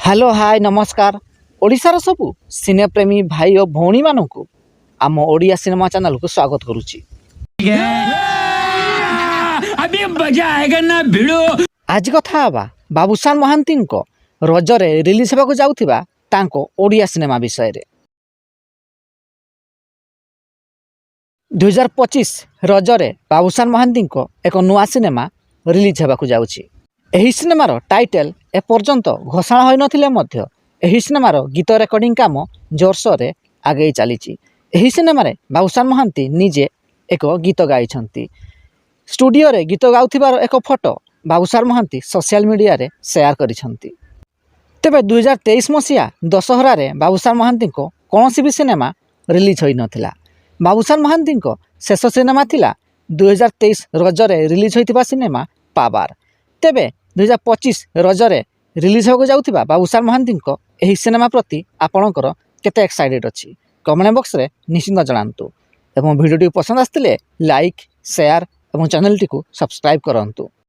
Hello hi नमस्कार ओडिशार सबु सिनेप्रेमी भाई और भौणी मानू आम ओडिया सिनेमा चैनल को स्वागत करुच्ची। अभी मजा आएगा ना भिड़ो। आज कथा हवा बाबूशान महांती रजरे रिलीज होगा जाउथिबा तांको ओडिया सिनेमा विषय रे। 2025 रजरे बाबूशान महांती एक नुआ सिनेमा रिलीज होगा जाउची। एही सिनेमार टाइटल एपर्यंत घोषणा होई नथिले मध्य एही सिनेमार गीत रेकर्डिंग काम जोरसोर आगे चली। एही सिनेमारे बाबूशान महांती निजे एक गीत गाइछंती। स्टूडियो रे गीत गाउथिबार एक photo Babushan Mahanti social media रे शेयर करिछंती। तेबे 2023 मसीहा दशहरा रे बाबूशान महांती कौन भी सिनेमा रिलीज होई नथिला। बाबूशान महांती शेष सिनेमा थिला 2023 रजरे रिलीज होइतिबा सिनेमा पावार। तेबे 2025 रजरे रिलीज होगा जाउथिबा बाबूशान महांती एही सिनेमा प्रति आपणकर केते एक्साइटेड अछि कमेंट बॉक्स रे निश्चित जणांतु एवं वीडियो पसंद आस्तिले लाइक शेयर और चैनल टी को सब्सक्राइब करंतु।